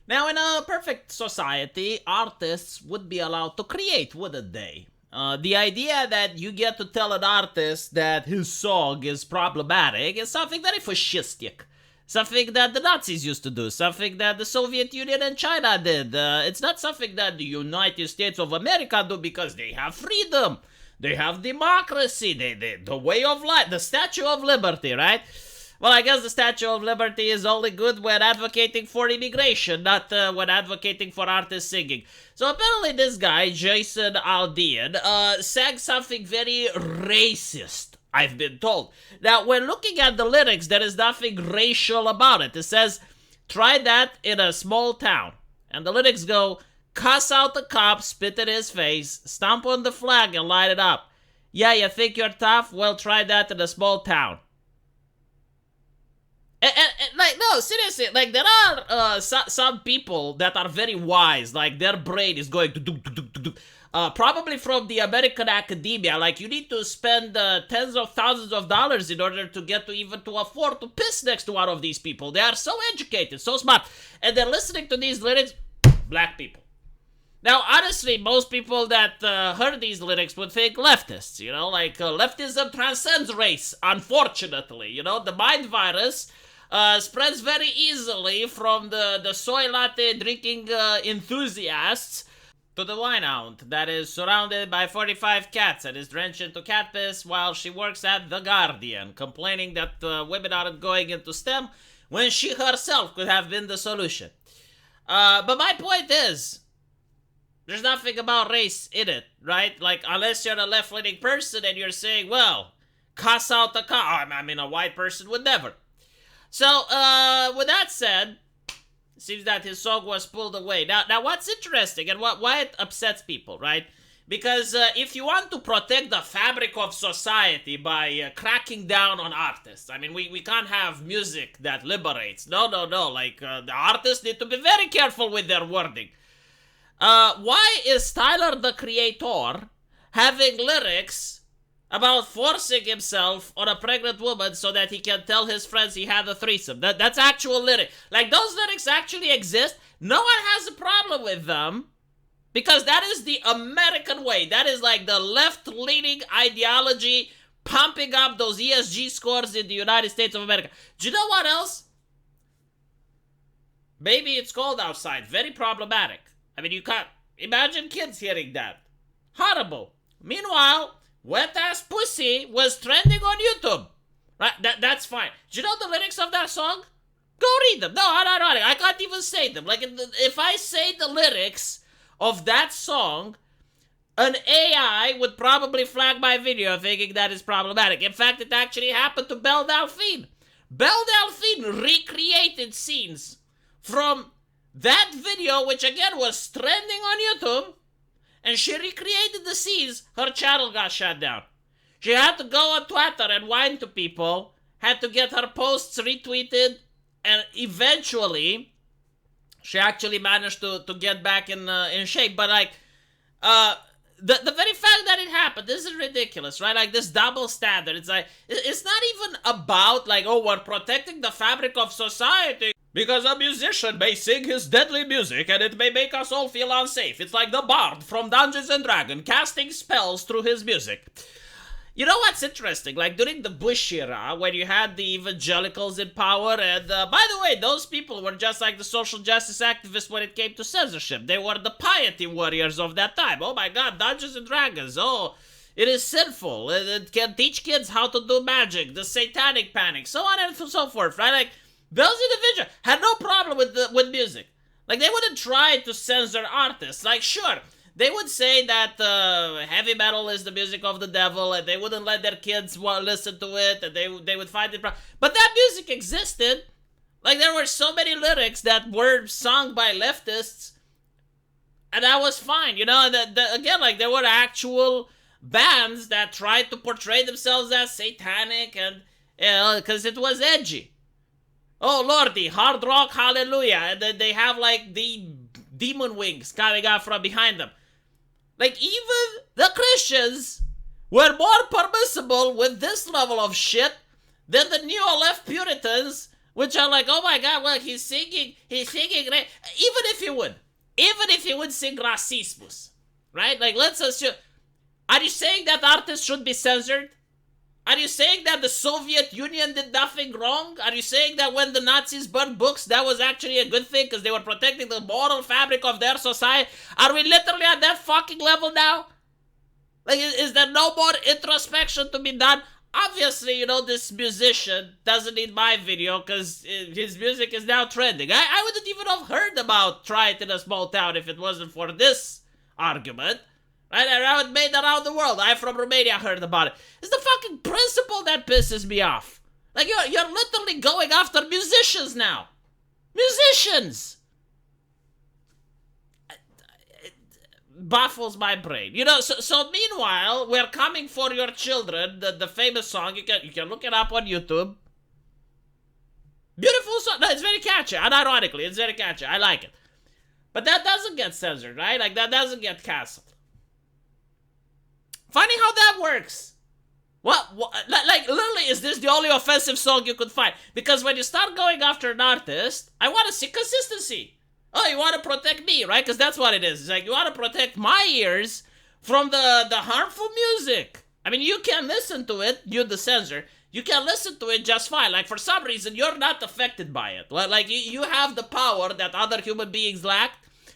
Now, in a perfect society, artists would be allowed to create, wouldn't they? The idea that you get to tell an artist that his song is problematic is something very fascistic. Something that the Nazis used to do, something that the Soviet Union and China did. It's not something that the United States of America do because they have freedom. They have democracy, the way of life, the Statue of Liberty, right? Well, I guess the Statue of Liberty is only good when advocating for immigration, not when advocating for artists singing. So apparently this guy, Jason Aldean, sang something very racist, I've been told. Now, when looking at the lyrics, there is nothing racial about it. It says, try that in a small town. And the lyrics go, cuss out the cop, spit in his face, stomp on the flag and light it up. Yeah, you think you're tough? Well, try that in a small town. And like, no, seriously, like, there are some people that are very wise, like, their brain is going to do. Probably from the American academia, like, you need to spend tens of thousands of dollars in order to get to even to afford to piss next to one of these people. They are so educated, so smart, and they're listening to these lyrics, black people. Now, honestly, most people that heard these lyrics would think leftists, you know, like, leftism transcends race, unfortunately, you know, the mind virus spreads very easily from the soy latte drinking enthusiasts to the winehound that is surrounded by 45 cats and is drenched into cat piss while she works at The Guardian, complaining that women aren't going into STEM when she herself could have been the solution. But my point is, there's nothing about race in it, right? Like, unless you're a left-leaning person and you're saying, well, cuss out the cop. I mean, a white person would never. So, with that said, it seems that his song was pulled away. Now, what's interesting and why it upsets people, right? Because if you want to protect the fabric of society by cracking down on artists, I mean, we can't have music that liberates. No. Like, the artists need to be very careful with their wording. Why is Tyler, the Creator, having lyrics about forcing himself on a pregnant woman so that he can tell his friends he had a threesome? That's actual lyric. Like, those lyrics actually exist. No one has a problem with them because that is the American way. That is like the left-leaning ideology pumping up those ESG scores in the United States of America. Do you know what else? Maybe it's cold outside. Very problematic. I mean, you can't imagine kids hearing that. Horrible. Meanwhile, Wet Ass Pussy was trending on YouTube. Right? That's fine. Do you know the lyrics of that song? Go read them. No, I can't even say them. Like, if I say the lyrics of that song, an AI would probably flag my video thinking that is problematic. In fact, it actually happened to Belle Delphine. Belle Delphine recreated scenes from that video, which again was trending on YouTube, and she recreated the scenes. Her channel got shut down. She had to go on Twitter and whine to people, had to get her posts retweeted, and eventually, she actually managed to get back in shape. But like, the very fact that it happened, this is ridiculous, right? Like, this double standard. It's like, it's not even about like, oh, we're protecting the fabric of society because a musician may sing his deadly music and it may make us all feel unsafe. It's like the bard from Dungeons and Dragons casting spells through his music. You know what's interesting? Like, during the Bush era, when you had the evangelicals in power, and by the way, those people were just like the social justice activists when it came to censorship. They were the piety warriors of that time. Oh my god, Dungeons and Dragons. Oh, it is sinful. It can teach kids how to do magic, the satanic panic, so on and so forth, right? Like, those individuals had no problem with music. Like, they wouldn't try to censor artists. Like, sure, they would say that heavy metal is the music of the devil, and they wouldn't let their kids listen to it, and they would find it. But that music existed. Like, there were so many lyrics that were sung by leftists, and that was fine, you know. Again, like, there were actual bands that tried to portray themselves as satanic, and because it was edgy. Oh lordy, hard rock, hallelujah, and they have like the demon wings coming out from behind them. Like, even the Christians were more permissible with this level of shit than the neo-left Puritans which are like, oh my god, well, he's singing, even if he would sing racismus, right? Like, let's assume, are you saying that artists should be censored? Are you saying that the Soviet Union did nothing wrong? Are you saying that when the Nazis burned books, that was actually a good thing because they were protecting the moral fabric of their society? Are we literally at that fucking level now? Like, is there no more introspection to be done? Obviously, you know, this musician doesn't need my video because his music is now trending. I wouldn't even have heard about Try It in a Small Town if it wasn't for this argument. Right? And I would made around the world. I from Romania heard about it. It's the fucking principle that pisses me off. Like, you're literally going after musicians now. Musicians! It baffles my brain. You know, so meanwhile, we're coming for your children. The famous song, you can look it up on YouTube. Beautiful song. No, it's very catchy. Unironically, it's very catchy. I like it. But that doesn't get censored, right? Like, that doesn't get canceled. Funny how that works. What? Like, literally, is this the only offensive song you could find? Because when you start going after an artist, I want to see consistency. Oh, you want to protect me, right? Because that's what it is. It's like, you want to protect my ears from the harmful music. I mean, you can listen to it, you the censor. You can listen to it just fine. Like, for some reason, you're not affected by it. Like, you have the power that other human beings lack.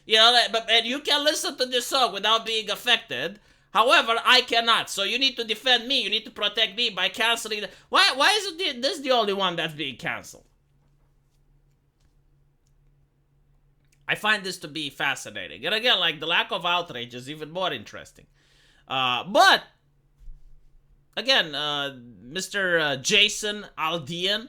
You know, and you can listen to this song without being affected. However, I cannot. So you need to defend me. You need to protect me by canceling. Why isn't this the only one that's being canceled? I find this to be fascinating. And again, like, the lack of outrage is even more interesting. But, again, Mr. Jason Aldean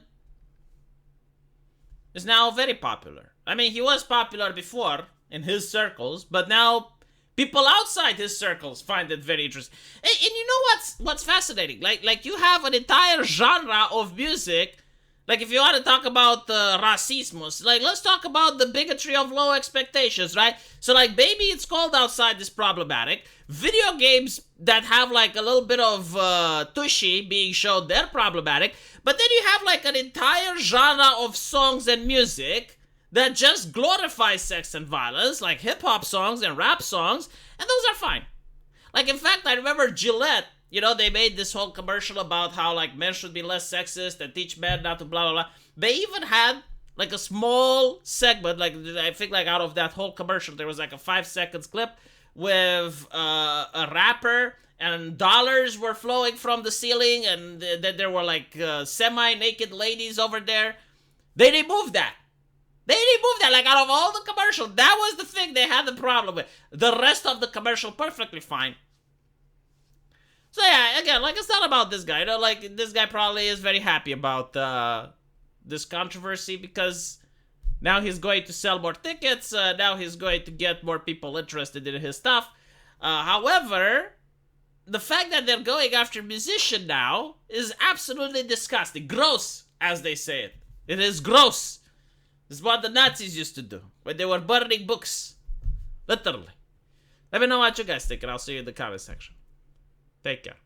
is now very popular. I mean, he was popular before in his circles, but now people outside his circles find it very interesting. And you know what's fascinating? Like you have an entire genre of music. Like, if you want to talk about racismus, like, let's talk about the bigotry of low expectations, right? So, like, Baby It's Cold Outside is problematic. Video games that have, like, a little bit of tushy being shown, they're problematic. But then you have, like, an entire genre of songs and music that just glorifies sex and violence, like hip-hop songs and rap songs, and those are fine. Like, in fact, I remember Gillette, you know, they made this whole commercial about how, like, men should be less sexist and teach men not to blah, blah, blah. They even had, like, a small segment, like, I think, like, out of that whole commercial, there was, like, a 5 seconds clip with a rapper, and dollars were flowing from the ceiling, and then there were, like, semi-naked ladies over there. They removed that. Like, out of all the commercials, that was the thing they had the problem with. The rest of the commercial, perfectly fine. So yeah, again, like, it's not about this guy. You know, like, this guy probably is very happy about this controversy because now he's going to sell more tickets. Now he's going to get more people interested in his stuff. However, the fact that they're going after musician now is absolutely disgusting. Gross, as they say it. It is gross. This is what the Nazis used to do when they were burning books. Literally. Let me know what you guys think, and I'll see you in the comment section. Take care.